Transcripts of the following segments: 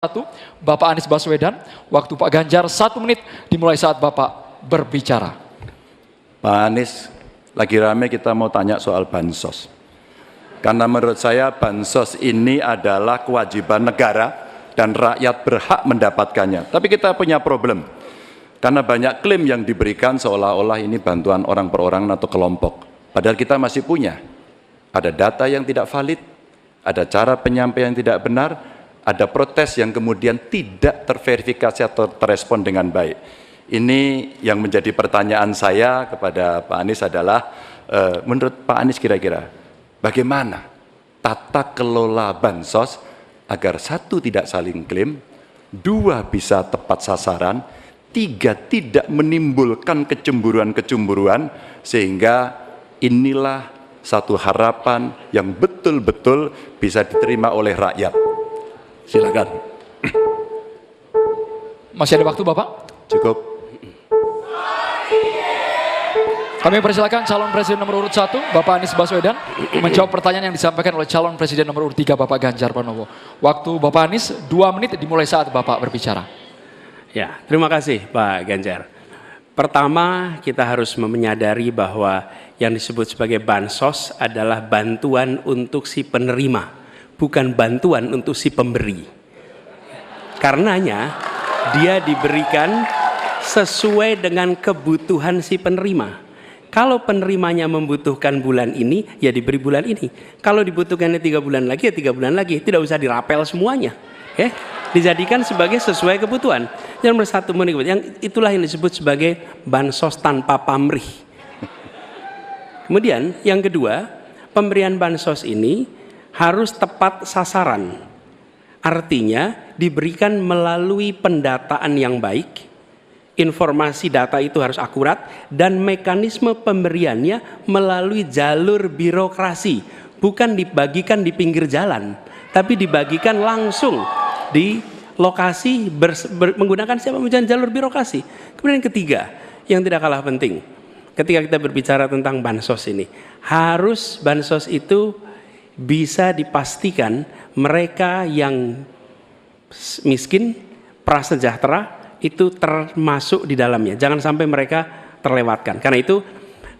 Satu, Bapak Anies Baswedan, waktu Pak Ganjar 1 menit dimulai saat Bapak berbicara. Pak Anies, lagi rame kita mau tanya soal bansos. Karena menurut saya bansos ini adalah kewajiban negara dan rakyat berhak mendapatkannya. Tapi kita punya problem, karena banyak klaim yang diberikan seolah-olah ini bantuan orang per orang atau kelompok. Padahal kita masih punya. Ada data yang tidak valid, ada cara penyampaian yang tidak benar, ada protes yang kemudian tidak terverifikasi atau terrespon dengan baik. Ini yang menjadi pertanyaan saya kepada Pak Anies adalah, menurut Pak Anies kira-kira bagaimana tata kelola bansos agar 1, tidak saling klaim, 2, bisa tepat sasaran, 3, tidak menimbulkan kecemburuan-kecemburuan, sehingga inilah satu harapan yang betul-betul bisa diterima oleh rakyat. Silakan. Masih ada waktu Bapak? Cukup. Kami persilakan calon presiden nomor urut 1, Bapak Anies Baswedan, menjawab pertanyaan yang disampaikan oleh calon presiden nomor urut 3, Bapak Ganjar Pranowo. Waktu Bapak Anies 2 menit dimulai saat Bapak berbicara. Ya, terima kasih Pak Ganjar. Pertama, kita harus menyadari bahwa yang disebut sebagai bansos adalah bantuan untuk si penerima, bukan bantuan untuk si pemberi. Karenanya dia diberikan sesuai dengan kebutuhan si penerima. Kalau penerimanya membutuhkan bulan ini, ya diberi bulan ini. Kalau dibutuhkannya 3 bulan lagi, ya 3 bulan lagi. Tidak usah dirapel semuanya. Dijadikan sebagai sesuai kebutuhan. Yang nomor 1, yang itulah yang disebut sebagai bansos tanpa pamrih. Kemudian yang kedua, pemberian bansos ini harus tepat sasaran. Artinya diberikan melalui pendataan yang baik, informasi data itu harus akurat, dan mekanisme pemberiannya melalui jalur birokrasi, bukan dibagikan di pinggir jalan, tapi dibagikan langsung di lokasi menggunakan siapa jalur birokrasi. Kemudian yang ketiga, yang tidak kalah penting, ketika kita berbicara tentang bansos ini, harus bansos itu bisa dipastikan mereka yang miskin, prasejahtera itu termasuk di dalamnya. Jangan sampai mereka terlewatkan. Karena itu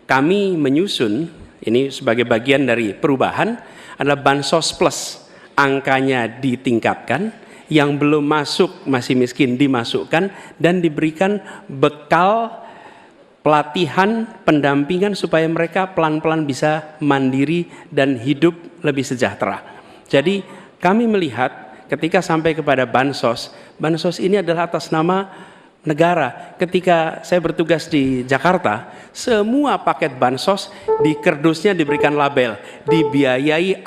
kami menyusun ini sebagai bagian dari perubahan adalah bansos plus. Angkanya ditingkatkan, yang belum masuk masih miskin dimasukkan dan diberikan bekal pelatihan, pendampingan supaya mereka pelan-pelan bisa mandiri dan hidup lebih sejahtera. Jadi kami melihat ketika sampai kepada bansos, bansos ini adalah atas nama negara. Ketika saya bertugas di Jakarta, semua paket bansos di kerdusnya diberikan label, dibiayai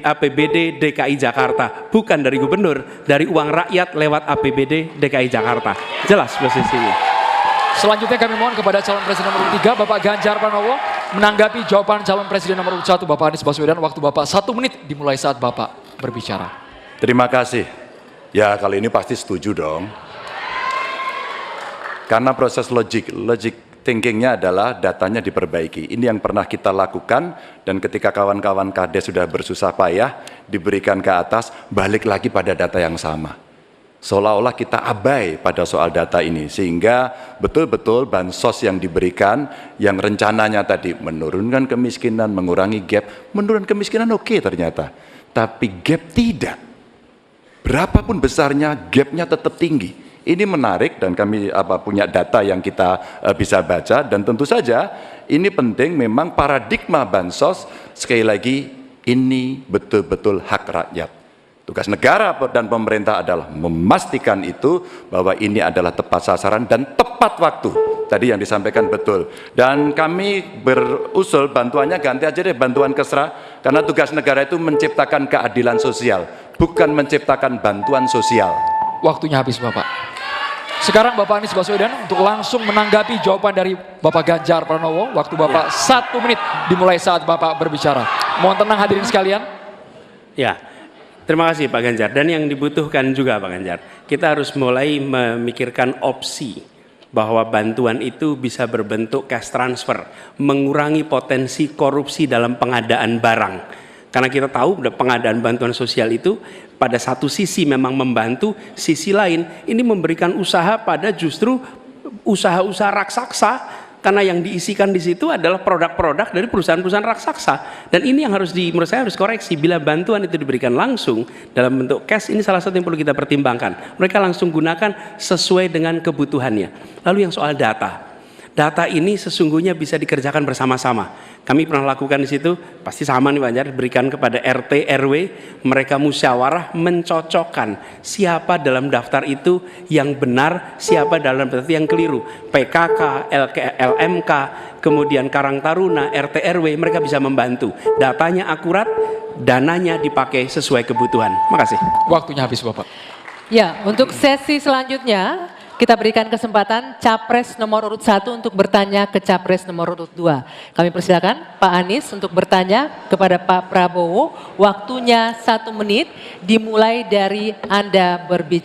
APBD DKI Jakarta, bukan dari gubernur, dari uang rakyat lewat APBD DKI Jakarta. Jelas posisinya. Selanjutnya kami mohon kepada calon presiden nomor 3, Bapak Ganjar Pranowo, menanggapi jawaban calon presiden nomor 1, Bapak Anies Baswedan. Waktu Bapak 1 menit dimulai saat Bapak berbicara. Terima kasih. Ya, kali ini pasti setuju dong. Karena proses logic thinkingnya adalah datanya diperbaiki. Ini yang pernah kita lakukan, dan ketika kawan-kawan Kades sudah bersusah payah, diberikan ke atas, balik lagi pada data yang sama. Seolah-olah kita abai pada soal data ini, sehingga betul-betul bansos yang diberikan, yang rencananya tadi menurunkan kemiskinan, mengurangi gap, menurunkan kemiskinan oke ternyata, tapi gap tidak. Berapapun besarnya, gapnya tetap tinggi. Ini menarik, dan kami punya data yang kita bisa baca, dan tentu saja ini penting. Memang paradigma bansos, sekali lagi, ini betul-betul hak rakyat. Tugas negara dan pemerintah adalah memastikan itu, bahwa ini adalah tepat sasaran dan tepat waktu. Tadi yang disampaikan betul. Dan kami berusul bantuannya ganti aja deh, bantuan kesra, karena tugas negara itu menciptakan keadilan sosial, bukan menciptakan bantuan sosial. Waktunya habis Bapak. Sekarang Bapak Anies Baswedan untuk langsung menanggapi jawaban dari Bapak Ganjar Pranowo. Waktu Bapak 1 menit dimulai saat Bapak berbicara. Mohon tenang hadirin sekalian. Ya, terima kasih Pak Ganjar. Dan yang dibutuhkan juga Pak Ganjar, kita harus mulai memikirkan opsi bahwa bantuan itu bisa berbentuk cash transfer, mengurangi potensi korupsi dalam pengadaan barang. Karena kita tahu pengadaan bantuan sosial itu pada satu sisi memang membantu, sisi lain ini memberikan usaha pada justru usaha-usaha raksasa, karena yang diisikan di situ adalah produk-produk dari perusahaan-perusahaan raksasa. Dan ini yang menurut saya harus koreksi. Bila bantuan itu diberikan langsung dalam bentuk cash, ini salah satu yang perlu kita pertimbangkan. Mereka langsung gunakan sesuai dengan kebutuhannya. Lalu yang soal data. Data ini sesungguhnya bisa dikerjakan bersama-sama. Kami pernah lakukan di situ, pasti sama nih Pak Anjar, berikan kepada RT, RW, mereka musyawarah mencocokkan siapa dalam daftar itu yang benar, siapa dalam daftar yang keliru. PKK, LMK, kemudian Karang Taruna, RT, RW, mereka bisa membantu. Datanya akurat, dananya dipakai sesuai kebutuhan. Makasih. Waktunya habis Bapak. Ya, untuk sesi selanjutnya kita berikan kesempatan Capres nomor urut 1 untuk bertanya ke Capres nomor urut 2. Kami persilakan Pak Anies untuk bertanya kepada Pak Prabowo. Waktunya 1 menit dimulai dari Anda berbicara.